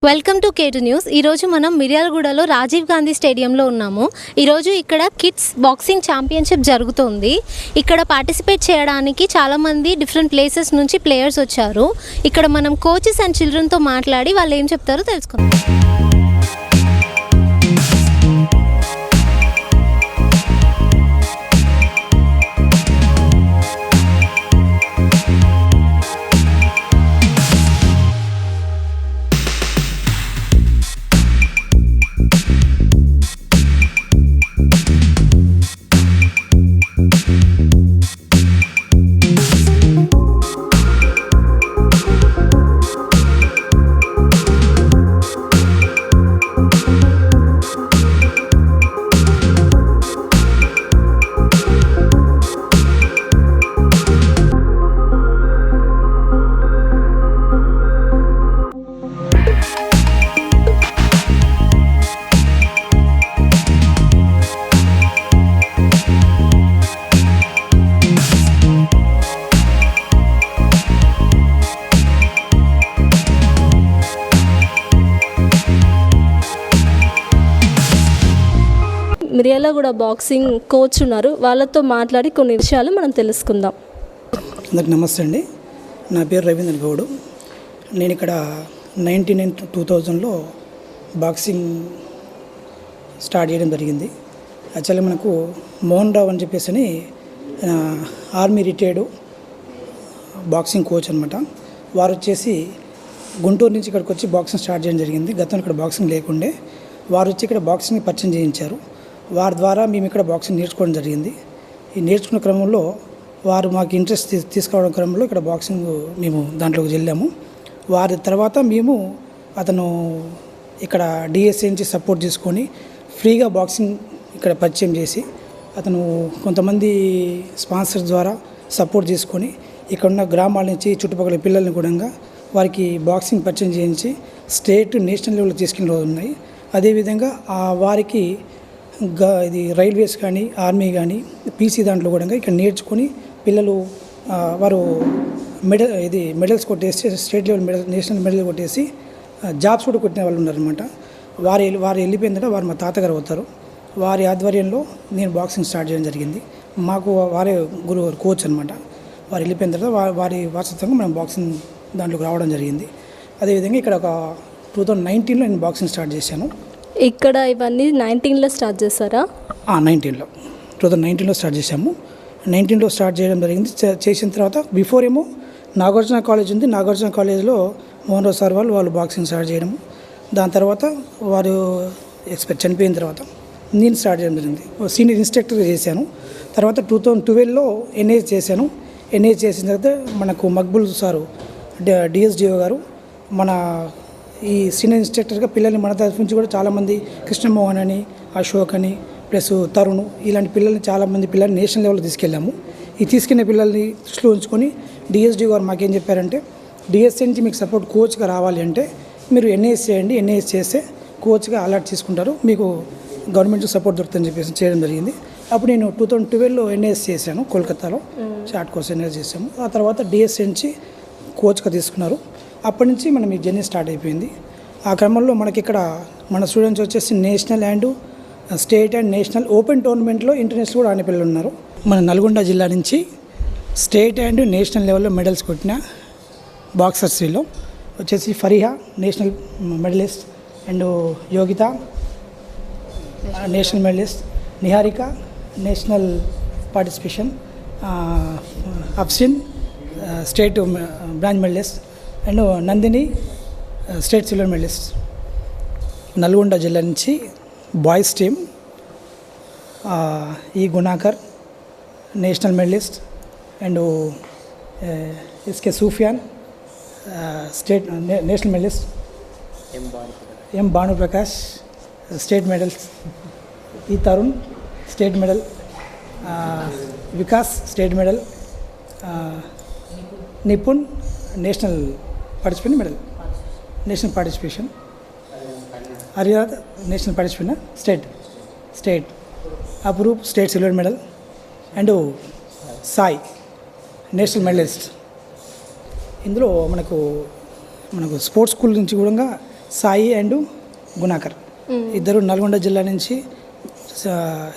Welcome to K2 news. ఈరోజు మనం మిర్యాలగూడలో రాజీవ్ గాంధీ స్టేడియంలో ఉన్నాము. ఈరోజు ఇక్కడ కిడ్స్ బాక్సింగ్ ఛాంపియన్షిప్ జరుగుతుంది. ఇక్కడ పార్టిసిపేట్ చేయడానికి చాలామంది డిఫరెంట్ ప్లేసెస్ నుంచి ప్లేయర్స్ వచ్చారు. ఇక్కడ మనం కోచెస్ అండ్ చిల్డ్రన్తో మాట్లాడి వాళ్ళు ఏం చెప్తారో తెలుసుకుందాం. మిర్యాలగూడ బాక్సింగ్ కోచ్ ఉన్నారు, వాళ్ళతో మాట్లాడి కొన్ని విషయాలు మనం తెలుసుకుందాం. అందరికి నమస్తే అండి. నా పేరు రవీంద్ర గౌడ్. నేను ఇక్కడ 2000లో బాక్సింగ్ స్టార్ట్ చేయడం జరిగింది. యాక్చువల్లీ మనకు మోహన్ రావు అని చెప్పేసి ఆర్మీ రిటైర్డ్ బాక్సింగ్ కోచ్ అనమాట. వారు వచ్చేసి గుంటూరు నుంచి ఇక్కడికి వచ్చి బాక్సింగ్ స్టార్ట్ చేయడం జరిగింది. గతంలో ఇక్కడ బాక్సింగ్ లేకుండే వారు వచ్చి ఇక్కడ బాక్సింగ్ పరిచయం చేయించారు. వారి ద్వారా మేము ఇక్కడ బాక్సింగ్ నేర్చుకోవడం జరిగింది. ఈ నేర్చుకున్న క్రమంలో వారు మాకు ఇంట్రెస్ట్ తీసుకోవడం క్రమంలో ఇక్కడ బాక్సింగ్ మేము దాంట్లోకి వెళ్ళాము. వారి తర్వాత మేము అతను ఇక్కడ డిఎస్ఏ నుంచి సపోర్ట్ తీసుకొని ఫ్రీగా బాక్సింగ్ ఇక్కడ పరిచయం చేసి అతను కొంతమంది స్పాన్సర్స్ ద్వారా సపోర్ట్ తీసుకొని ఇక్కడ ఉన్న గ్రామాల నుంచి చుట్టుపక్కల పిల్లల్ని కూడా వారికి బాక్సింగ్ పరిచయం చేయించి స్టేట్ నేషనల్ లెవెల్కి తీసుకెళ్ళి రోజులు ఉన్నాయి. అదేవిధంగా వారికి ఇది రైల్వేస్ కానీ ఆర్మీ కానీ పీసీ దాంట్లో కూడా ఇక్కడ నేర్చుకొని పిల్లలు వారు మెడల్స్ కొట్టేసి state level medal national medal కొట్టేసి జాబ్స్ కూడా కొట్టిన వాళ్ళు ఉన్నారనమాట. వారు వెళ్ళిపోయిన తర్వాత వారు మా తాతగారు అవుతారు. వారి ఆధ్వర్యంలో నేను బాక్సింగ్ స్టార్ట్ చేయడం జరిగింది. మాకు వారే గురువు కోచ్ అనమాట. వారు వెళ్ళిపోయిన తర్వాత వారి వారసత్వంగా మనం బాక్సింగ్ దాంట్లోకి రావడం జరిగింది. అదేవిధంగా ఇక్కడ ఒక 2019లో నేను బాక్సింగ్ స్టార్ట్ చేశాను. ఇక్కడ ఇవన్నీ 19లో స్టార్ట్ చేశారా? 2019లో స్టార్ట్ చేశాము. 19లో స్టార్ట్ చేయడం జరిగింది. చేసిన తర్వాత బిఫోర్ ఏమో నాగార్జున కాలేజ్ ఉంది. నాగార్జున కాలేజ్లో మోహన్ రావు సార్ వాళ్ళు బాక్సింగ్ స్టార్ట్ చేయడము. దాని తర్వాత వారు చనిపోయిన తర్వాత నేను స్టార్ట్ చేయడం జరిగింది. సీనియర్ ఇన్స్ట్రక్టర్గా చేశాను. తర్వాత 2012లో ఎన్ఏఎస్ చేశాను. ఎన్ఏఎస్ చేసిన తర్వాత మనకు మక్బుల్ సారు డిఎస్డిఓ గారు మన ఈ సీనియర్ ఇన్స్ట్రక్టర్గా పిల్లల్ని మన తరఫు నుంచి కూడా చాలామంది కృష్ణమోహన్ అని, అశోక్ అని, ప్లస్ తరుణ్ ఇలాంటి పిల్లల్ని చాలామంది పిల్లల్ని నేషనల్ లెవెల్లో తీసుకెళ్ళాము. ఈ తీసుకెళ్ళిన పిల్లల్ని దృష్టిలో ఉంచుకొని డిఎస్డి గారు మాకేం చెప్పారంటే, డిఎస్సీ నుంచి మీకు సపోర్ట్ కోచ్గా రావాలి అంటే మీరు ఎన్ఏఎస్ చేయండి. ఎన్ఏఎస్ చేస్తే కోచ్గా అలాట్ తీసుకుంటారు, మీకు గవర్నమెంట్ సపోర్ట్ దొరుకుతుందని చెప్పేసి చేయడం జరిగింది. అప్పుడు నేను 2012లో ఎన్ఏఎస్ చేశాను. కోల్కతాలో షార్ట్ కోర్స్ ఎన్ఏఎస్ చేశాము. ఆ తర్వాత డిఎస్సీ నుంచి కోచ్గా తీసుకున్నారు. అప్పటి నుంచి మనం ఈ జర్నీ స్టార్ట్ అయిపోయింది. ఆ క్రమంలో మనకి ఇక్కడ మన స్టూడెంట్స్ వచ్చేసి national and state and national open టోర్నమెంట్లో ఇంటర్నేషనల్ కూడా ఆడే పిల్లలు ఉన్నారు. మన నల్గొండ జిల్లా నుంచి స్టేట్ అండ్ నేషనల్ లెవెల్లో మెడల్స్ కొట్టిన బాక్సర్స్లో వచ్చేసి Fariha national medallist, and Yogitha national medallist, Niharika national participation, Afsin state bronze medallist, and Nandini state silver medallist. Nalgonda జిల్లా నుంచి boys team E Gunakar national medallist, and SK Sufiyan state national medallist, M Bhanuprakash state medals, E Tarun state medal, Vikas state medal, Nipun national participation medal, national participation, Hariyad national participation state, Aprup state silver medal, and Sai national medallist. ఇందులో మనకు sports school నుంచి కూడా Sai and Gunakar ఇద్దరు నల్గొండ జిల్లా నుంచి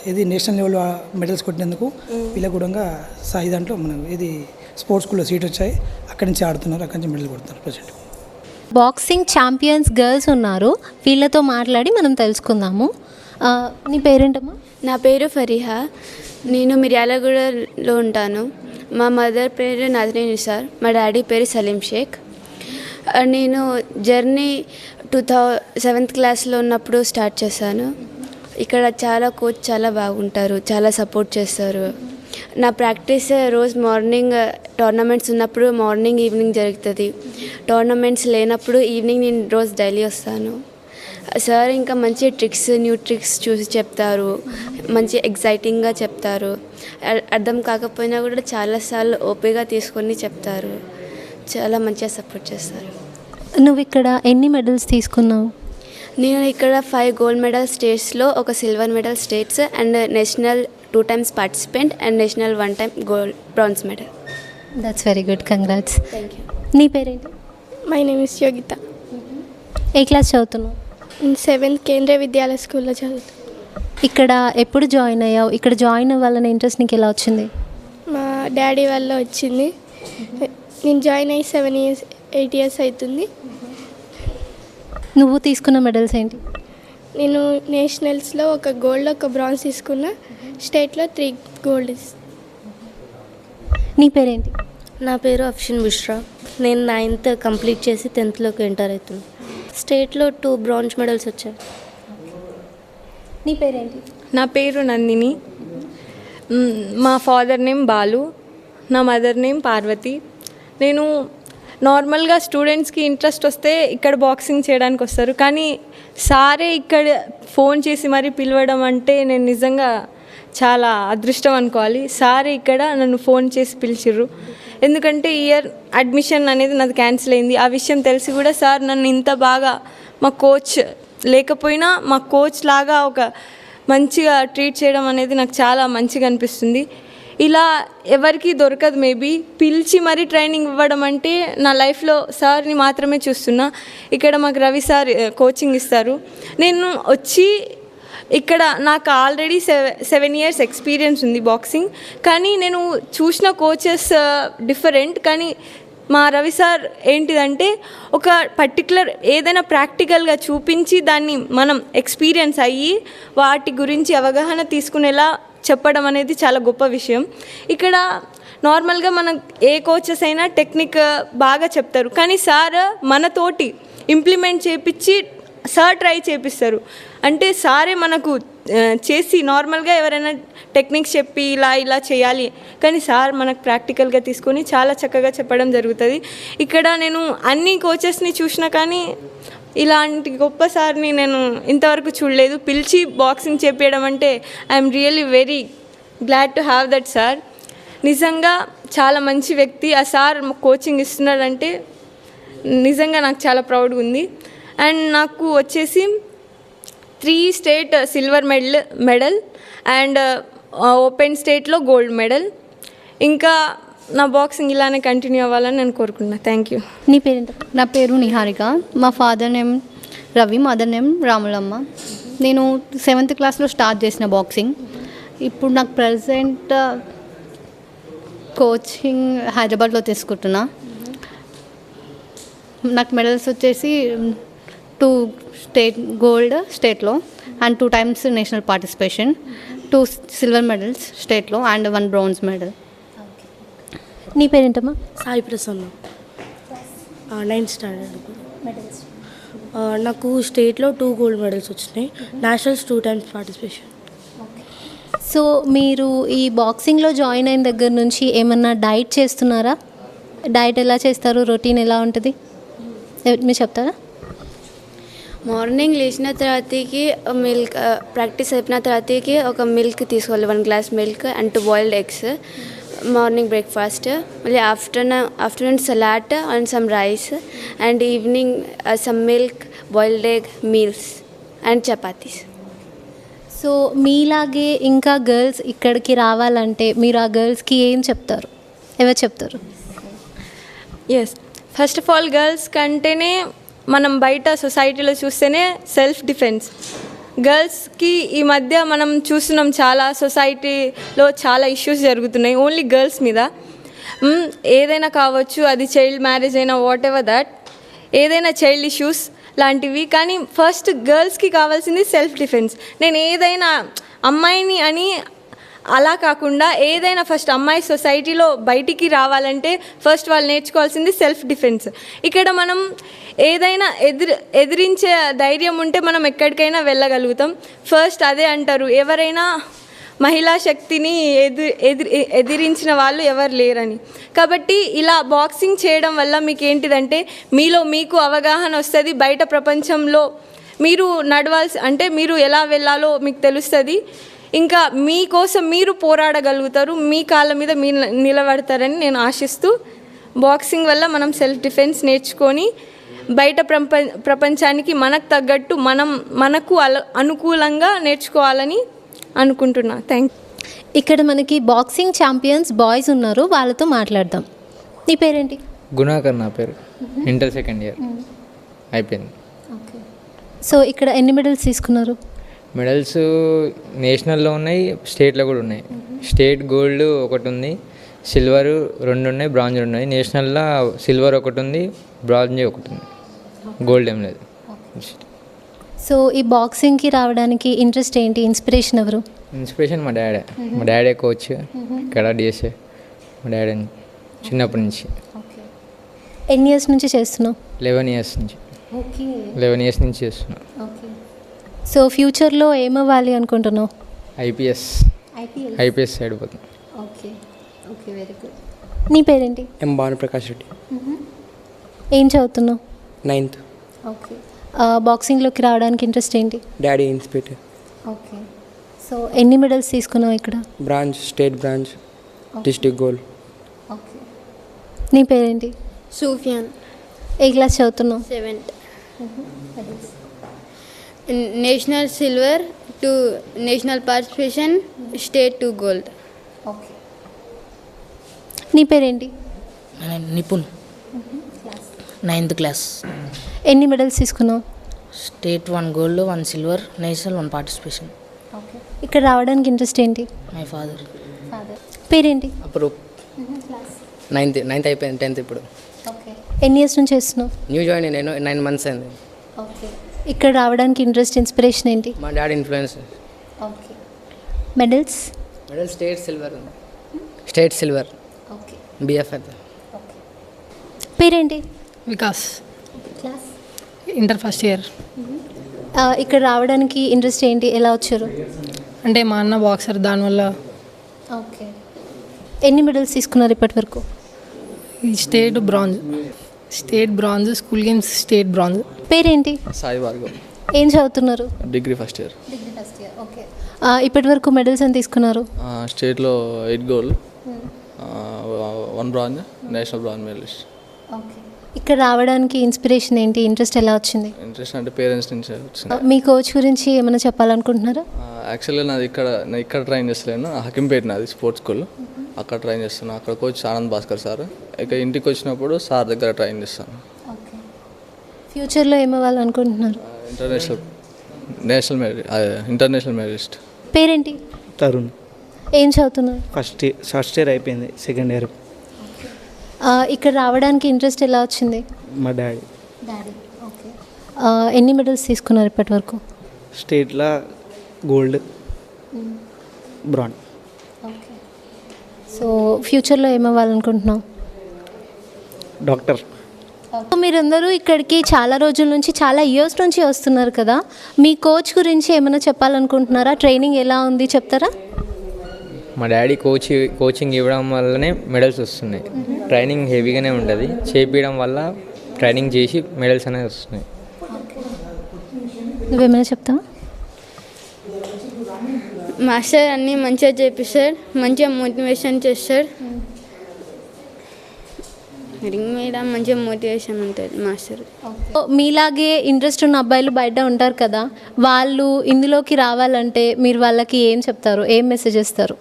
ఇది national level medals కొట్టినందుకు వీళ్ళకి కూడా సాయి దాంట్లో మనం ఇది స్పోర్ట్స్ స్కూల్లో సీట్ వచ్చాయి, అక్కడి నుంచి ఆడుతున్నారు, అక్కడి నుంచి మెడల్ కొడుతున్నారు ప్రజెంట్. బాక్సింగ్ ఛాంపియన్స్ గర్ల్స్ ఉన్నారు, వీళ్ళతో మాట్లాడి మనం తెలుసుకుందాము. నీ పేరేంటమ్మా? నా పేరు ఫరీహా. నేను మిర్యాలగూడలో ఉంటాను. మా మదర్ పేరు నజరీన్ నిసార్, మా డాడీ పేరు సలీం షేక్. నేను జర్నీ 7th క్లాస్లో ఉన్నప్పుడు స్టార్ట్ చేశాను. ఇక్కడ కోచ్ చాలా బాగుంటారు, చాలా సపోర్ట్ చేస్తారు. నా ప్రాక్టీస్ రోజు మార్నింగ్ టోర్నమెంట్స్ ఉన్నప్పుడు మార్నింగ్ ఈవినింగ్ జరుగుతుంది. టోర్నమెంట్స్ లేనప్పుడు ఈవినింగ్ నేను రోజు డైలీ వస్తాను. సార్ ఇంకా మంచి న్యూ ట్రిక్స్ చూసి చెప్తారు, మంచి ఎగ్జైటింగ్గా చెప్తారు. అర్థం కాకపోయినా కూడా చాలాసార్లు ఓపికగా తీసుకొని చెప్తారు. చాలా మంచిగా సపోర్ట్ చేస్తారు. నువ్వు ఇక్కడ ఎన్ని మెడల్స్ తీసుకున్నావు? నేను ఇక్కడ 5 గోల్డ్ మెడల్ స్టేట్స్లో, ఒక silver medal states and national 2 times participant and national 1 time bronze medal. That's very good, congrats. Thank you. నీ పేరేంటి? My name is Yogita. ఏ క్లాస్ చదువుతున్నావు? 7th కేంద్రీయ విద్యాలయ స్కూల్లో చదువుతాను. ఇక్కడ ఎప్పుడు జాయిన్ అయ్యావు? ఇక్కడ జాయిన్ అవ్వాలనే ఇంట్రెస్ట్ నీకు ఎలా వచ్చింది? మా డాడీ వల్ల వచ్చింది. నేను జాయిన్ అయ్యి 8 years అవుతుంది. నువ్వు తీసుకున్న మెడల్స్ ఏంటి? నేను నేషనల్స్లో 1 gold 1 bronze తీసుకున్నా, స్టేట్లో 3 gold. నీ పేరేంటి? నా పేరు అఫ్షిన్ బుష్రా. నేను 9th కంప్లీట్ చేసి 10thలోకి ఎంటర్ అవుతుంది. స్టేట్లో 2 బ్రాంజ్ మెడల్స్ వచ్చాయి. నీ పేరేంటి? నా పేరు నందిని. మా ఫాదర్ నేమ్ బాలు, నా మదర్ నేమ్ పార్వతి. నేను నార్మల్గా స్టూడెంట్స్కి ఇంట్రెస్ట్ వస్తే ఇక్కడ బాక్సింగ్ చేయడానికి వస్తారు, కానీ సారే ఇక్కడ ఫోన్ చేసి మరీ పిలవడం అంటే నేను నిజంగా చాలా అదృష్టం అనుకోవాలి. సారే ఇక్కడ నన్ను ఫోన్ చేసి పిలిచిర్రు. ఎందుకంటే ఇయర్ అడ్మిషన్ అనేది నాది క్యాన్సిల్ అయింది. ఆ విషయం తెలిసి కూడా సార్ నన్ను ఇంత బాగా, మా కోచ్ లేకపోయినా మా కోచ్ లాగా ఒక మంచిగా ట్రీట్ చేయడం అనేది నాకు చాలా మంచిగా అనిపిస్తుంది. ఇలా ఎవరికి దొరకదు. మేబీ పిలిచి మరీ ట్రైనింగ్ ఇవ్వడం అంటే నా లైఫ్లో సార్ని మాత్రమే చూస్తున్నా. ఇక్కడ మాకు రవి సార్ కోచింగ్ ఇస్తారు. నేను వచ్చి ఇక్కడ నాకు ఆల్రెడీ 7 years ఎక్స్పీరియన్స్ ఉంది బాక్సింగ్, కానీ నేను చూసిన కోచెస్ డిఫరెంట్. కానీ మా రవి సార్ ఏంటిదంటే ఒక పర్టికులర్ ఏదైనా ప్రాక్టికల్గా చూపించి దాన్ని మనం ఎక్స్పీరియన్స్ అయ్యి వాటి గురించి అవగాహన తీసుకునేలా చెప్పడం అనేది చాలా గొప్ప విషయం. ఇక్కడ నార్మల్గా మన ఏ కోచెస్ అయినా టెక్నిక్ బాగా చెప్తారు, కానీ సార్ మనతోటి ఇంప్లిమెంట్ చేపించి సార్ ట్రై చేపిస్తారు. అంటే సారే మనకు చేసి నార్మల్గా ఎవరైనా టెక్నిక్స్ చెప్పి ఇలా చేయాలి, కానీ సార్ మనకు ప్రాక్టికల్గా తీసుకొని చాలా చక్కగా చెప్పడం జరుగుతుంది. ఇక్కడ నేను అన్ని కోచెస్ని చూసినా కానీ ఇలాంటి గొప్ప సార్ని నేను ఇంతవరకు చూడలేదు. పిలిచి బాక్సింగ్ చేపించడం అంటే I'm really very glad to have that sir. నిజంగా చాలా మంచి వ్యక్తి. ఆ సార్ కోచింగ్ ఇస్తున్నాడంటే నిజంగా నాకు చాలా ప్రౌడ్గా ఉంది. అండ్ నాకు వచ్చేసి 3 state silver medal and open స్టేట్లో గోల్డ్ మెడల్. ఇంకా నా బాక్సింగ్ ఇలానే కంటిన్యూ అవ్వాలని నేను కోరుకుంటున్నాను. Thank you. నీ పేరేంటి? నా పేరు నిహారిక. మా father name Ravi, mother name Ramulamma. నేను 7th క్లాస్లో స్టార్ట్ చేసిన బాక్సింగ్. ఇప్పుడు నాకు ప్రజెంట్ కోచింగ్ హైదరాబాద్లో తీసుకుంటున్నా. నాకు మెడల్స్ వచ్చేసి 2 స్టేట్ గోల్డ్ స్టేట్లో and 2 times national participation, 2 silver medals స్టేట్లో అండ్ 1 బ్రాంజ్ మెడల్. నీ పేరేంటమ్మా? సాయి ప్రసన్న. 9th standard. నాకు స్టేట్లో 2 గోల్డ్ మెడల్స్ వచ్చినాయి, నేషనల్స్ 2 times పార్టిసిపేషన్. సో మీరు ఈ బాక్సింగ్లో జాయిన్ అయిన దగ్గర నుంచి ఏమన్నా డైట్ చేస్తున్నారా? డైట్ ఎలా చేస్తారు? రొటీన్ ఎలా ఉంటుంది మీరు చెప్తారా? మార్నింగ్ లేచిన తర్వాతకి మిల్క్, ప్రాక్టీస్ అయిపోయిన తర్వాతకి ఒక మిల్క్ తీసుకోవాలి, 1 glass milk and 2 boiled eggs morning breakfast. మళ్ళీ afternoon salad and some rice and evening some milk, boiled egg, meals and chapatis. So మీలాగే ఇంకా గర్ల్స్ ఇక్కడికి రావాలంటే మీరు ఆ గర్ల్స్కి ఏం చెప్తారు? ఎవరు చెప్తారు? Yes, first of all girls కంటేనే మనం బయట సొసైటీలో చూస్తేనే సెల్ఫ్ డిఫెన్స్. గర్ల్స్కి ఈ మధ్య మనం చూస్తున్నాం, చాలా సొసైటీలో చాలా ఇష్యూస్ జరుగుతున్నాయి ఓన్లీ గర్ల్స్ మీద. ఏదైనా కావచ్చు, అది చైల్డ్ మ్యారేజ్ అయినా వాట్ ఎవర్ దట్, ఏదైనా చైల్డ్ ఇష్యూస్ లాంటివి. కానీ ఫస్ట్ గర్ల్స్కి కావాల్సింది సెల్ఫ్ డిఫెన్స్. నేను ఏదైనా అమ్మాయిని అని అలా కాకుండా ఏదైనా ఫస్ట్ అమ్మాయి సొసైటీలో బయటికి రావాలంటే ఫస్ట్ వాళ్ళు నేర్చుకోవాల్సింది సెల్ఫ్ డిఫెన్స్. ఇక్కడ మనం ఏదైనా ఎదిరించే ధైర్యం ఉంటే మనం ఎక్కడికైనా వెళ్ళగలుగుతాం. ఫస్ట్ అదే అంటారు, ఎవరైనా మహిళా శక్తిని ఎదిరించిన వాళ్ళు ఎవరు లేరని. కాబట్టి ఇలా బాక్సింగ్ చేయడం వల్ల మీకు ఏంటిదంటే మీకు అవగాహన వస్తుంది. బయట ప్రపంచంలో మీరు మీరు ఎలా వెళ్ళాలో మీకు తెలుస్తుంది. ఇంకా మీకోసం మీరు పోరాడగలుగుతారు, మీ కాళ్ళ మీద మీరు నిలబడతారని నేను ఆశిస్తూ, బాక్సింగ్ వల్ల మనం సెల్ఫ్ డిఫెన్స్ నేర్చుకొని బయట ప్రపంచానికి మనకు తగ్గట్టు మనకు అనుకూలంగా నేర్చుకోవాలని అనుకుంటున్నా. ఇక్కడ మనకి బాక్సింగ్ ఛాంపియన్స్ బాయ్స్ ఉన్నారు, వాళ్ళతో మాట్లాడదాం. నీ పేరేంటి? గుణాకర్ నా పేరు. ఇంటర్ సెకండ్ ఇయర్ అయిపోయింది. ఓకే. సో ఇక్కడ ఎన్ని మెడల్స్ తీసుకున్నారు? మెడల్స్ నేషనల్లో ఉన్నాయి, స్టేట్లో కూడా ఉన్నాయి. స్టేట్ గోల్డ్ ఒకటి ఉంది, సిల్వర్ 2 ఉన్నాయి, బ్రాంజ్ 2 ఉన్నాయి. నేషనల్లో సిల్వర్ ఒకటి ఉంది, బ్రాంజ్ ఒకటి ఉంది, గోల్డ్ ఏం లేదు. సో ఈ బాక్సింగ్కి రావడానికి ఇంట్రెస్ట్ ఏంటి? ఇన్స్పిరేషన్ ఎవరు? ఇన్స్పిరేషన్ మా డాడీ కోచ్ ఇక్కడ డిఎస్ఏ. మా డాడీ చిన్నప్పటి నుంచి. ఎన్ని ఇయర్స్ నుంచి చేస్తున్నావు? 11 ఇయర్స్ నుంచి. ఓకే. 11 ఇయర్స్ నుంచి చేస్తున్నా. ఓకే. సో ఫ్యూచర్లో ఏమవ్వాలి అనుకుంటున్నావు? ఐపీఎస్ సైడ్ పోతుంది. ఓకే. Okay, very good. నీ పేరేంటి? ఎం భానుప్రకాష్ రెడ్డి. ఏం చదువుతున్నావు? 9th. ఓకే. బాక్సింగ్లోకి రావడానికి ఇంట్రెస్ట్ ఏంటి? డాడీ ఇన్స్పిరేటర్. ఓకే. సో ఎన్ని మెడల్స్ తీసుకున్నావు ఇక్కడ? Branch, state branch, district gold. Okay. నీ పేరేంటి? సూఫియాన్. ఏ క్లాస్ చదువుతున్నావు? 7th. National silver to national participation, state to gold. Okay. నీ పేరేంటి? నిపుణ్. 9th class. ఎన్ని మెడల్స్ తీసుకున్నావు? State 1 gold, 1 silver, national 1 participation. Okay. ఇక్కడ రావడానికి ఇంట్రెస్ట్ ఏంటి? My father. పేరేంటి? అప్రూప్. 9th అయిపోయింది, 10th ఇప్పుడు. ఓకే. ఎన్ని ఇయర్స్ నుంచి చేస్తున్నావు? న్యూ జాయిన్ నేను 9 months అయింది. ఓకే. ఇక్కడ రావడానికి ఇంట్రెస్ట్, ఇన్స్పిరేషన్ ఏంటి? మా daddy influence. Okay. Medals? Medal state silver. State silver. Okay. బిఎఫ్ అయితే. ఓకే. పేరేంటి? Vikas. Class? Inter first year. ఇక్కడ రావడానికి ఇంట్రెస్ట్ ఏంటి? ఎలా వచ్చారు? అంటే మా అన్న బాక్సర్, దానివల్ల. ఓకే. ఎన్ని మెడల్స్ తీసుకున్నారు ఇప్పటి వరకు? ఈ state bronze, school games state bronze. పేరేంటి? సాయి భార్గవ్. ఏం చదువుతున్నారు? Degree first year. ఓకే. ఇప్పటి వరకు మెడల్స్ అని తీసుకున్నారు? స్టేట్లో 8 gold, 1 bronze, national bronze medalist. Okay. ఇక్కడ రావడానికి ఇన్స్పిరేషన్ ఏంటి? ఇంట్రెస్ట్ ఎలా వచ్చింది? ఇంట్రెస్ట్ అంటే పేరెంట్స్ నుంచి వచ్చింది. మీ కోచ్ గురించి ఏమైనా చెప్పాలనుకుంటున్నారా? యాక్చువల్గా నేను ఇక్కడ ట్రైన్ చేస్తలేను, హకింపేట నాది స్పోర్ట్స్ స్కూల్, అక్కడ ట్రైన్ చేస్తాను. అక్కడ కోచ్ ఆనంద్ భాస్కర్ సార్. ఇక ఇంటికి వచ్చినప్పుడు సార్ దగ్గర ట్రైన్ చేస్తాను. ఓకే. ఫ్యూచర్లో ఏమవ్వాలనుకుంటున్నారు? International medallist. పేరేంటి? తరుణ్. ఏం చదువుతున్నారు? ఫస్ట్ ఇయర్ అయిపోయింది, సెకండ్ ఇయర్. ఇక్కడ రావడానికి ఇంట్రెస్ట్ ఎలా వచ్చింది? మా డాడీ. ఓకే. ఎన్ని మెడల్స్ తీసుకున్నారు ఇప్పటి వరకు? స్టేట్లో గోల్డ్, బ్రాంజ్. ఓకే. సో ఫ్యూచర్లో ఏమవ్వాలనుకుంటున్నావు? డాక్టర్. మీరందరూ ఇక్కడికి చాలా రోజుల నుంచి, చాలా ఇయర్స్ నుంచి వస్తున్నారు కదా, మీ కోచ్ గురించి ఏమైనా చెప్పాలనుకుంటున్నారా? ట్రైనింగ్ ఎలా ఉంది చెప్తారా? మా డాడీ కోచింగ్ ఇవ్వడం వల్లనే మెడల్స్ వస్తున్నాయి. ట్రైనింగ్ హెవీగానే ఉంటుంది, చేపించడం వల్ల ట్రైనింగ్ చేసి మెడల్స్ అనేవి వస్తున్నాయి. నువ్వేమైనా చెప్తావా? మాస్టర్ అన్నీ మంచిగా చేపిస్తాడు, మంచిగా మోటివేషన్ చేస్తాడు. రింగ్ మీద మంచిగా మోటివేషన్ ఉంటుంది మాస్టర్. మీలాగే ఇంట్రెస్ట్ ఉన్న అబ్బాయిలు బయట ఉంటారు కదా, వాళ్ళు ఇందులోకి రావాలంటే మీరు వాళ్ళకి ఏం చెప్తారు? ఏం మెసేజ్ ఇస్తారు?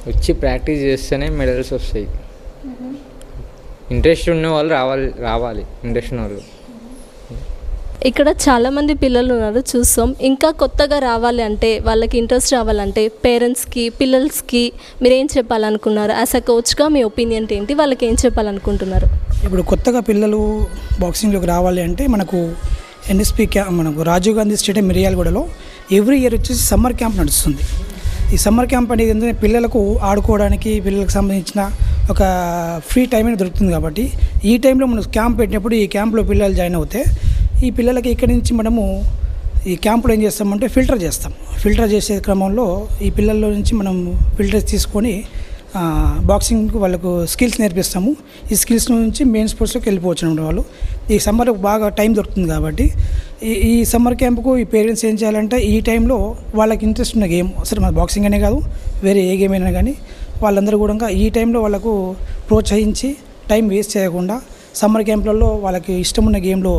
వచ్చి ప్రాక్టీస్ చేస్తేనే మెడల్స్ వస్తాయి. ఇంట్రెస్ట్ ఉన్న వాళ్ళు రావాలి. ఇంట్రెస్ట్ ఉన్న వాళ్ళు ఇక్కడ చాలామంది పిల్లలు ఉన్నారు చూస్తాం. ఇంకా కొత్తగా రావాలి అంటే వాళ్ళకి ఇంట్రెస్ట్ రావాలంటే పేరెంట్స్కి పిల్లలకి మీరు ఏం చెప్పాలనుకున్నారు? యాజ్ అ కోచ్గా మీ ఒపీనియన్ ఏంటి? వాళ్ళకి ఏం చెప్పాలనుకుంటున్నారు? ఇప్పుడు కొత్తగా పిల్లలు బాక్సింగ్లోకి రావాలి అంటే మనకు ఎన్ఎస్పి క్యాంప్, మనకు రాజీవ్ గాంధీ స్టేడియం మిర్యాలగూడలో ఎవ్రీ ఇయర్ వచ్చేసి సమ్మర్ క్యాంప్ నడుస్తుంది. ఈ సమ్మర్ క్యాంప్ అనేది ఏంటంటే పిల్లలకు ఆడుకోవడానికి, పిల్లలకు సంబంధించిన ఒక ఫ్రీ టైం అనేది దొరుకుతుంది. కాబట్టి ఈ టైంలో మనం క్యాంప్ పెట్టినప్పుడు ఈ క్యాంప్లో పిల్లలు జాయిన్ అవుతే ఈ పిల్లలకి ఇక్కడి నుంచి మనము ఈ క్యాంపులో ఏం చేస్తామంటే ఫిల్టర్ చేస్తాం. ఫిల్టర్ చేసే క్రమంలో ఈ పిల్లల్లో నుంచి మనం ఫిల్టర్స్ తీసుకొని బాక్సింగ్కి వాళ్ళకు స్కిల్స్ నేర్పిస్తాము. ఈ స్కిల్స్ నుంచి మెయిన్ స్పోర్ట్స్లోకి వెళ్ళిపోవచ్చు అన్నమాట. వాళ్ళు ఈ సమ్మర్ బాగా టైం దొరుకుతుంది కాబట్టి ఈ సమ్మర్ క్యాంప్కు ఈ పేరెంట్స్ ఏం చేయాలంటే ఈ టైంలో వాళ్ళకి ఇంట్రెస్ట్ ఉన్న గేమ్, అసలు మన బాక్సింగ్ అనే కాదు వేరే ఏ గేమ్ అయినా కానీ వాళ్ళందరూ కూడా ఈ టైంలో వాళ్ళకు ప్రోత్సహించి టైం వేస్ట్ చేయకుండా సమ్మర్ క్యాంప్లలో వాళ్ళకి ఇష్టం ఉన్న గేమ్లో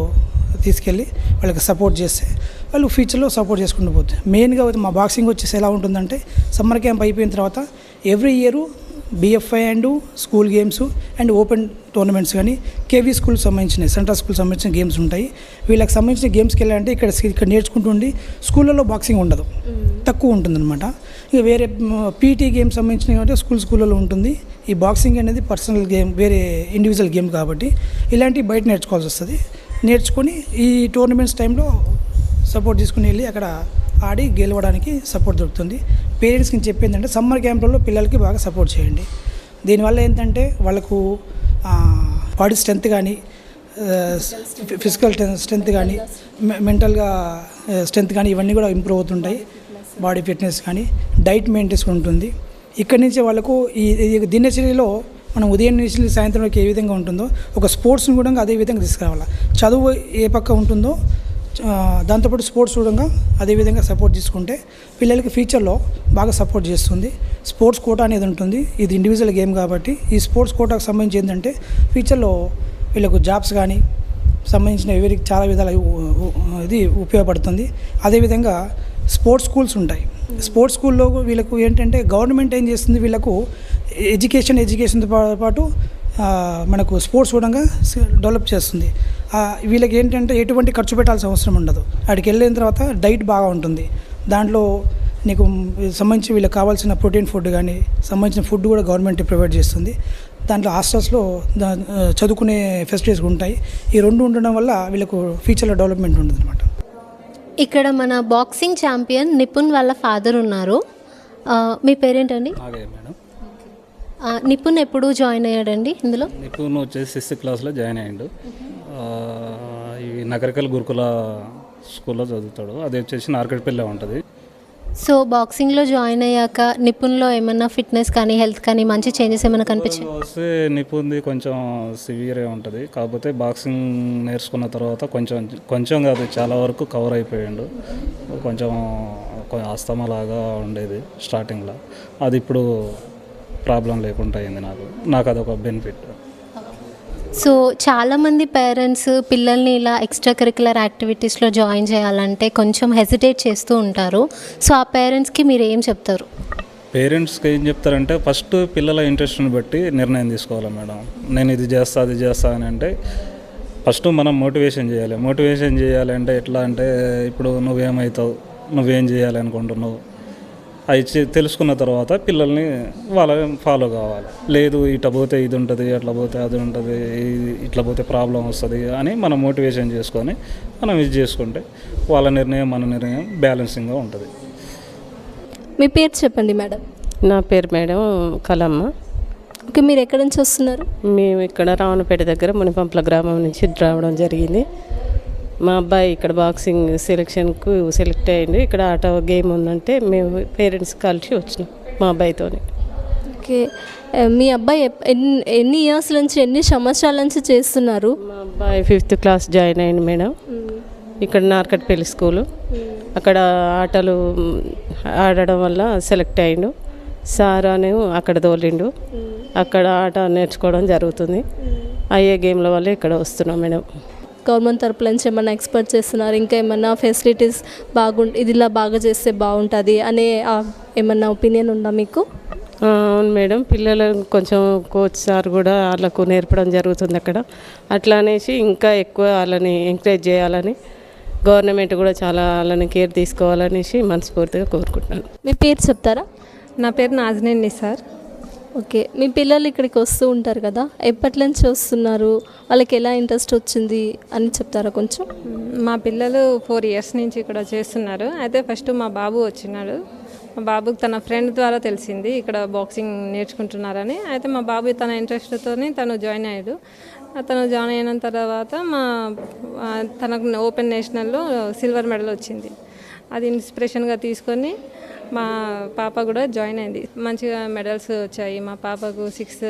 తీసుకెళ్ళి వాళ్ళకి సపోర్ట్ చేస్తే వాళ్ళు ఫ్యూచర్లో సపోర్ట్ చేసుకుంటూ పోతుంది. మెయిన్గా మా బాక్సింగ్ వచ్చేసి ఎలా ఉంటుందంటే సమ్మర్ క్యాంప్ అయిపోయిన తర్వాత every year BFI and school games and open tournaments కానీ కేవీ స్కూల్కి సంబంధించిన సెంట్రల్ స్కూల్ సంబంధించిన గేమ్స్ ఉంటాయి. వీళ్ళకి సంబంధించిన గేమ్స్కి వెళ్ళాలంటే ఇక్కడ నేర్చుకుంటుండి స్కూళ్ళలో బాక్సింగ్ ఉండదు, తక్కువ ఉంటుందన్నమాట. ఇక వేరే పీటీ గేమ్స్ సంబంధించినవి అంటే స్కూళ్ళలో ఉంటుంది. ఈ బాక్సింగ్ అనేది పర్సనల్ గేమ్, వేరే ఇండివిజువల్ గేమ్ కాబట్టి ఇలాంటివి బయట నేర్చుకోవాల్సి వస్తుంది. నేర్చుకొని ఈ టోర్నమెంట్స్ టైంలో సపోర్ట్ తీసుకుని వెళ్ళి అక్కడ ఆడి గెలవడానికి సపోర్ట్ దొరుకుతుంది. పేరెంట్స్కి చెప్పేది అంటే సమ్మర్ క్యాంపులలో పిల్లలకి బాగా సపోర్ట్ చేయండి. దీనివల్ల ఏంటంటే వాళ్ళకు బాడీ స్ట్రెంత్ కానీ, ఫిజికల్ స్ట్రెంత్ కానీ, మెంటల్గా స్ట్రెంత్ కానీ ఇవన్నీ కూడా ఇంప్రూవ్ అవుతుంటాయి. బాడీ ఫిట్నెస్ కానీ, డైట్ మెయింటెన్స్ ఉంటుంది. ఇక్కడి నుంచి వాళ్ళకు ఈ దినచర్యలో మనం ఉదయం నుంచి సాయంత్రంలోకి ఏ విధంగా ఉంటుందో ఒక స్పోర్ట్స్ని కూడా అదే విధంగా తీసుకురావాలి. చదువు ఏ పక్క ఉంటుందో దాంతోపాటు స్పోర్ట్స్ కూడా అదేవిధంగా సపోర్ట్ తీసుకుంటే పిల్లలకి ఫ్యూచర్లో బాగా సపోర్ట్ చేస్తుంది. స్పోర్ట్స్ కోటా అనేది ఉంటుంది. ఇది ఇండివిజువల్ గేమ్ కాబట్టి ఈ స్పోర్ట్స్ కోటాకు సంబంధించి ఏంటంటే ఫ్యూచర్లో వీళ్ళకు జాబ్స్ కానీ సంబంధించిన ఎవరికి చాలా విధాలు ఇది ఉపయోగపడుతుంది. అదేవిధంగా స్పోర్ట్స్ స్కూల్స్ ఉంటాయి. స్పోర్ట్స్ స్కూల్లో వీళ్ళకు ఏంటంటే గవర్నమెంట్ ఏం చేస్తుంది, వీళ్ళకు ఎడ్యుకేషన్తో పాటు మనకు స్పోర్ట్స్ కూడా డెవలప్ చేస్తుంది. వీళ్ళకి ఏంటంటే ఎటువంటి ఖర్చు పెట్టాల్సిన అవసరం ఉండదు. అక్కడికి వెళ్ళిన తర్వాత డైట్ బాగా ఉంటుంది. దాంట్లో నీకు సంబంధించి వీళ్ళకి కావాల్సిన ప్రోటీన్ ఫుడ్ కానీ సంబంధించిన ఫుడ్ కూడా గవర్నమెంట్ ప్రొవైడ్ చేస్తుంది. దాంట్లో హాస్టల్స్లో చదువుకునే ఫెసిలిటీస్ ఉంటాయి. ఈ రెండు ఉండడం వల్ల వీళ్ళకు ఫ్యూచర్లో డెవలప్మెంట్ ఉంటుంది అనమాట. ఇక్కడ మన బాక్సింగ్ ఛాంపియన్ నిపుణ్ వాళ్ళ ఫాదర్ ఉన్నారు. మీ పేరేంటండి? మేడం, నిపుణ్ ఎప్పుడు జాయిన్ అయ్యాడండి ఇందులో? నిపుణ్ వచ్చేసి 6th క్లాస్లో జాయిన్ అయ్యాడు. ఈ నగరికల్ గురుకుల స్కూల్లో చదువుతాడు. అది వచ్చేసి నార్కట్పల్లి ఉంటుంది. సో బాక్సింగ్లో జాయిన్ అయ్యాక నిపుణ్లో ఏమన్నా ఫిట్నెస్ కానీ హెల్త్ కానీ మంచి చేంజెస్ ఏమైనా కనిపించాయి? వస్తే నిపుణ్ది కొంచెం సివియరే ఉంటుంది. కాకపోతే బాక్సింగ్ నేర్చుకున్న తర్వాత కొంచెం కాదు చాలా వరకు కవర్ అయిపోయాడు. కొంచెం ఆస్తమా లాగా ఉండేది స్టార్టింగ్లో, అది ఇప్పుడు ప్రాబ్లం లేకుండా అయింది. నాకు అదొక బెనిఫిట్. సో చాలామంది పేరెంట్స్ పిల్లల్ని ఇలా ఎక్స్ట్రా కరిక్యులర్ యాక్టివిటీస్లో జాయిన్ చేయాలంటే కొంచెం హెసిటేట్ చేస్తూ ఉంటారు. సో ఆ పేరెంట్స్కి మీరు ఏం చెప్తారు? పేరెంట్స్కి ఏం చెప్తారంటే ఫస్ట్ పిల్లల ఇంట్రెస్ట్ని బట్టి నిర్ణయం తీసుకోవాలి మేడం. నేను ఇది చేస్తా అది చేస్తా అని అంటే ఫస్ట్ మనం మోటివేషన్ చేయాలి. మోటివేషన్ చేయాలి అంటే ఎట్లా అంటే ఇప్పుడు నువ్వేమవుతావు, నువ్వేం చేయాలి అనుకుంటున్నావు అవి తెలుసుకున్న తర్వాత పిల్లల్ని వాళ్ళ ఫాలో కావాలి. లేదు ఇట్లా పోతే ఇది ఉంటుంది, అట్లా పోతే అది ఉంటుంది, ఇట్లా పోతే ప్రాబ్లం వస్తుంది అని మనం మోటివేషన్ చేసుకొని మనం ఇది చేసుకుంటే వాళ్ళ నిర్ణయం మన నిర్ణయం బ్యాలెన్సింగ్గా ఉంటుంది. మీ పేరు చెప్పండి మేడం. నా పేరు మేడం కలమ్మ. ఓకే, మీరు ఎక్కడి నుంచి వస్తున్నారు? మేము ఇక్కడ రావణపేట దగ్గర మునిపంపల గ్రామం నుంచి రావడం జరిగింది. మా అబ్బాయి ఇక్కడ బాక్సింగ్ సెలెక్షన్కు సెలెక్ట్ అయ్యింది. ఇక్కడ ఆట గేమ్ ఉందంటే మేము పేరెంట్స్ కలిసి వచ్చినాం మా అబ్బాయితో. ఓకే, మీ అబ్బాయి ఎన్ని ఇయర్స్ నుంచి ఎన్ని సంవత్సరాల నుంచి చేస్తున్నారు? మా అబ్బాయి 5th క్లాస్ జాయిన్ అయ్యింది మేడం. ఇక్కడ నార్కట్పల్లి స్కూలు. అక్కడ ఆటలు ఆడడం వల్ల సెలెక్ట్ అయ్యిండు. సార్ అని అక్కడ తోలిండు. అక్కడ ఆట నేర్చుకోవడం జరుగుతుంది. అయ్యే గేమ్ల వల్ల ఇక్కడ వస్తున్నాం మేడం. గవర్నమెంట్ తరపుల నుంచి ఏమన్నా ఎక్స్పెక్ట్ చేస్తున్నారు? ఇంకా ఏమన్నా ఫెసిలిటీస్ ఇది ఇలా బాగా చేస్తే బాగుంటుంది అనే ఏమన్నా ఒపీనియన్ ఉందా మీకు? అవును మేడం, పిల్లలు కొంచెం కోచ్ సార్ కూడా వాళ్ళకు నేర్పడం జరుగుతుంది అక్కడ. అట్లా అనేసి ఇంకా ఎక్కువ వాళ్ళని ఎంకరేజ్ చేయాలని గవర్నమెంట్ కూడా చాలా వాళ్ళని కేర్ తీసుకోవాలనేసి మనస్ఫూర్తిగా కోరుకుంటున్నాను. మీ పేరు చెప్తారా? నా పేరు నాజనీన్ నిసార్. ఓకే, మీ పిల్లలు ఇక్కడికి వస్తూ ఉంటారు కదా, ఎప్పటి నుంచి వస్తున్నారు, వాళ్ళకి ఎలా ఇంట్రెస్ట్ వచ్చింది అని చెప్తారా కొంచెం? మా పిల్లలు 4 years నుంచి ఇక్కడ చేస్తున్నారు. అయితే ఫస్ట్ మా బాబు వచ్చినాడు. మా బాబుకి తన ఫ్రెండ్ ద్వారా తెలిసింది ఇక్కడ బాక్సింగ్ నేర్చుకుంటున్నారని. అయితే మా బాబు తన ఇంట్రెస్ట్తో తను జాయిన్ అయ్యాడు. తను జాయిన్ అయిన తర్వాత తనకు ఓపెన్ నేషనల్లో సిల్వర్ మెడల్ వచ్చింది. అది ఇన్స్పిరేషన్గా తీసుకొని మా పాప కూడా జాయిన్ అయింది. మంచిగా మెడల్స్ వచ్చాయి. మా పాపకు 6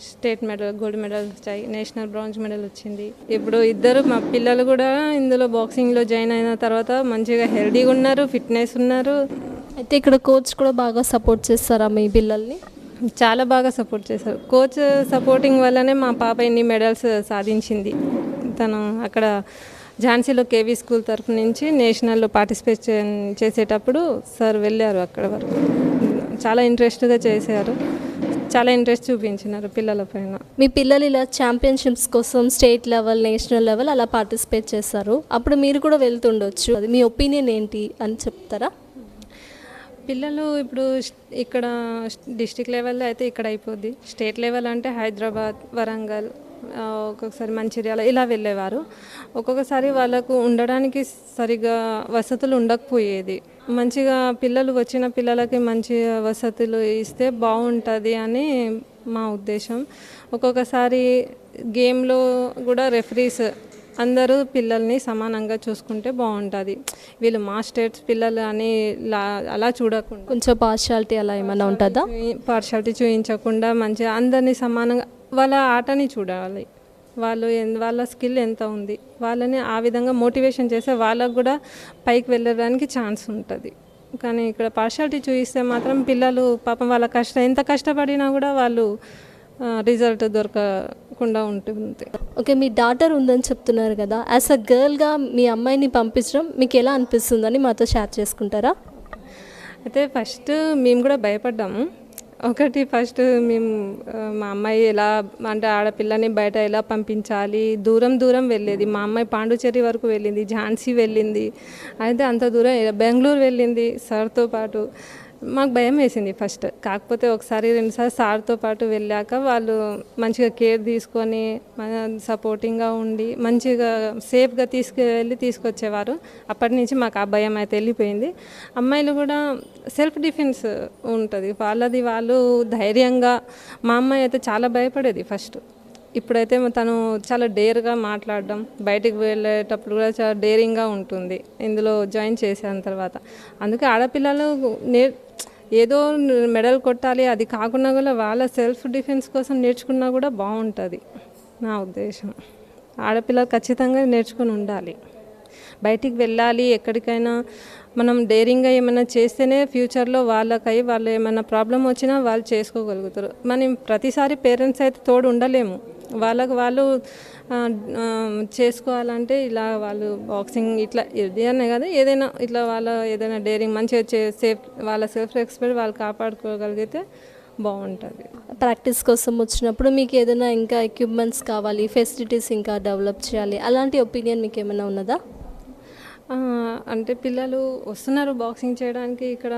స్టేట్ మెడల్, గోల్డ్ మెడల్స్ వచ్చాయి, నేషనల్ బ్రాంజ్ మెడల్ వచ్చింది. ఇప్పుడు ఇద్దరు మా పిల్లలు కూడా ఇందులో బాక్సింగ్లో జాయిన్ అయిన తర్వాత మంచిగా హెల్దీగా ఉన్నారు, ఫిట్నెస్ ఉన్నారు. అయితే ఇక్కడ కోచ్ కూడా బాగా సపోర్ట్ చేస్తారా మీ పిల్లల్ని? చాలా బాగా సపోర్ట్ చేశారు. కోచ్ సపోర్టింగ్ వల్లనే మా పాప ఇన్ని మెడల్స్ సాధించింది. తను అక్కడ ఝాన్సీలో కేవీ స్కూల్ తరఫు నుంచి నేషనల్లో పార్టిసిపేట్ చేసేటప్పుడు సార్ వెళ్ళారు అక్కడ వరకు. చాలా ఇంట్రెస్ట్గా చేశారు, చాలా ఇంట్రెస్ట్ చూపించినారు పిల్లల పైన. మీ పిల్లలు ఇలా ఛాంపియన్షిప్స్ కోసం స్టేట్ లెవెల్, నేషనల్ లెవెల్ అలా పార్టిసిపేట్ చేస్తారు, అప్పుడు మీరు కూడా వెళ్తుండొచ్చు, అది మీ ఒపీనియన్ ఏంటి అని చెప్తారా? పిల్లలు ఇప్పుడు ఇక్కడ డిస్ట్రిక్ట్ లెవెల్లో అయితే ఇక్కడ అయిపోద్ది. స్టేట్ లెవెల్ అంటే హైదరాబాద్, వరంగల్, ఒక్కొక్కసారి మంచిర్యాల ఇలా వెళ్ళేవారు. ఒక్కొక్కసారి వాళ్ళకు ఉండడానికి సరిగా వసతులు ఉండకపోయేది. మంచిగా పిల్లలు వచ్చిన పిల్లలకి మంచి వసతులు ఇస్తే బాగుంటుంది అని మా ఉద్దేశం. ఒక్కొక్కసారి గేమ్లో కూడా రెఫరీస్ అందరూ పిల్లల్ని సమానంగా చూసుకుంటే బాగుంటుంది. వీళ్ళు మా స్టేట్స్ పిల్లలు అని అలా చూడకుండా కొంచెం పార్షాలిటీ అలా ఏమైనా ఉంటుందా? పార్షాలిటీ చూపించకుండా మంచిగా అందరినీ సమానంగా వాళ్ళ ఆటని చూడాలి. వాళ్ళ స్కిల్ ఎంత ఉంది వాళ్ళని ఆ విధంగా మోటివేషన్ చేస్తే వాళ్ళకు కూడా పైకి వెళ్ళడానికి ఛాన్స్ ఉంటుంది. కానీ ఇక్కడ పార్షాలిటీ చూపిస్తే మాత్రం పిల్లలు పాపం వాళ్ళ ఎంత కష్టపడినా కూడా వాళ్ళు రిజల్ట్ దొరకకుండా ఉంటుంది. ఓకే, మీ డాటర్ ఉందని చెప్తున్నారు కదా, యాజ్ అ గర్ల్గా మీ అమ్మాయిని పంపించడం మీకు ఎలా అనిపిస్తుందని మాతో షేర్ చేసుకుంటారా? అయితే ఫస్ట్ మేము కూడా భయపడ్డాము. ఫస్ట్ మేము మా అమ్మాయి ఎలా అంటే ఆడపిల్లని బయట ఎలా పంపించాలి, దూరం వెళ్ళేది. మా అమ్మాయి పాండుచేరి వరకు వెళ్ళింది, ఝాన్సీ వెళ్ళింది, అయితే అంత దూరం బెంగళూరు వెళ్ళింది సార్తో పాటు. మాకు భయం వేసింది ఫస్ట్. కాకపోతే 1-2 సార్తో పాటు వెళ్ళాక వాళ్ళు మంచిగా కేర్ తీసుకొని సపోర్టింగ్గా ఉండి మంచిగా సేఫ్గా తీసుకొచ్చేవారు. అప్పటి నుంచి మాకు ఆ భయం అయితే వెళ్ళిపోయింది. అమ్మాయిలు కూడా సెల్ఫ్ డిఫెన్స్ ఉంటుంది వాళ్ళది, వాళ్ళు ధైర్యంగా. మా అమ్మాయి అయితే చాలా భయపడేది ఫస్ట్. ఇప్పుడైతే తను చాలా డేర్గా మాట్లాడడం, బయటికి వెళ్ళేటప్పుడు కూడా చాలా డేరింగ్గా ఉంటుంది ఇందులో జాయిన్ చేసిన తర్వాత. అందుకే ఆడపిల్లలు ఏదో మెడల్ కొట్టాలి అది కాకుండా కూడా వాళ్ళ సెల్ఫ్ డిఫెన్స్ కోసం నేర్చుకున్నా కూడా బాగుంటుంది నా ఉద్దేశం. ఆడపిల్లలు ఖచ్చితంగా నేర్చుకుని ఉండాలి, బయటికి వెళ్ళాలి. ఎక్కడికైనా మనం డేరింగ్గా ఏమైనా చేస్తేనే ఫ్యూచర్లో వాళ్ళు ఏమైనా ప్రాబ్లం వచ్చినా వాళ్ళు చేసుకోగలుగుతారు. మనం ప్రతిసారి పేరెంట్స్ అయితే తోడు ఉండలేము. వాళ్ళు చేసుకోవాలంటే ఇలా వాళ్ళు బాక్సింగ్ ఇట్లా ఇది అనే కదా, ఏదైనా ఇట్లా ఏదైనా డేరింగ్ మంచిగా వాళ్ళ సెల్ఫ్ రెస్పెక్ట్ వాళ్ళు కాపాడుకోగలిగితే బాగుంటుంది. ప్రాక్టీస్ కోసం వచ్చినప్పుడు మీకు ఏదైనా ఇంకా ఎక్విప్మెంట్స్ కావాలి, ఫెసిలిటీస్ ఇంకా డెవలప్ చేయాలి, అలాంటి ఒపీనియన్ మీకు ఏమైనా ఉన్నదా? అంటే పిల్లలు వస్తున్నారు బాక్సింగ్ చేయడానికి, ఇక్కడ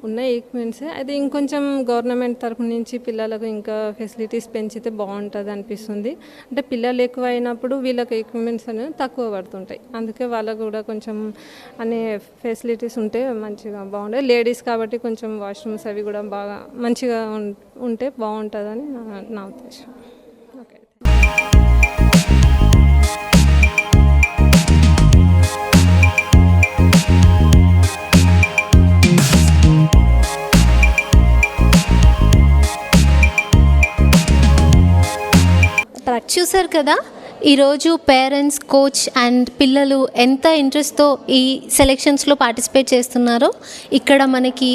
ఉన్న ఎక్విప్మెంట్స్ అయితే ఇంకొంచెం గవర్నమెంట్ తరఫు నుంచి పిల్లలకు ఇంకా ఫెసిలిటీస్ పెంచితే బాగుంటుంది అనిపిస్తుంది. అంటే పిల్లలు ఎక్కువ అయినప్పుడు వీళ్ళకి ఎక్విప్మెంట్స్ అనేవి తక్కువ పడుతుంటాయి. అందుకే వాళ్ళకు కూడా కొంచెం అనే ఫెసిలిటీస్ ఉంటే మంచిగా బాగుంటుంది. లేడీస్ కాబట్టి కొంచెం వాష్రూమ్స్ అవి కూడా బాగా మంచిగా ఉంటే బాగుంటుందని నా ఉద్దేశం. ఓకే. చూసారు కదా, ఈరోజు పేరెంట్స్, కోచ్ అండ్ పిల్లలు ఎంత ఇంట్రెస్ట్తో ఈ సెలెక్షన్స్లో పార్టిసిపేట్ చేస్తున్నారో. ఇక్కడ మనకి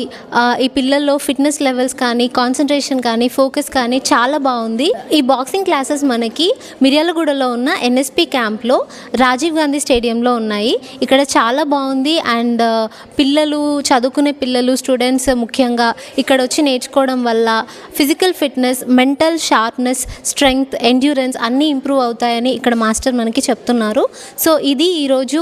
ఈ పిల్లల్లో ఫిట్నెస్ లెవెల్స్ కానీ, కాన్సన్ట్రేషన్ కానీ, ఫోకస్ కానీ చాలా బాగుంది. ఈ బాక్సింగ్ క్లాసెస్ మనకి మిర్యాలగూడలో ఉన్న ఎన్ఎస్పి క్యాంప్లో రాజీవ్ గాంధీ స్టేడియంలో ఉన్నాయి. ఇక్కడ చాలా బాగుంది. అండ్ పిల్లలు, చదువుకునే పిల్లలు, స్టూడెంట్స్ ముఖ్యంగా ఇక్కడ వచ్చి నేర్చుకోవడం వల్ల physical fitness, mental sharpness, strength, endurance అన్నీ ఇంప్రూవ్ అవుతాయని ఇక్కడ మాస్టర్ మనకి చెప్తున్నారు. సో ఇది ఈరోజు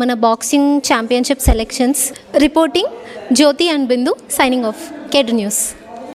మన boxing championship selections. Reporting Jyothi and Bindu, signing off. కేటు న్యూస్.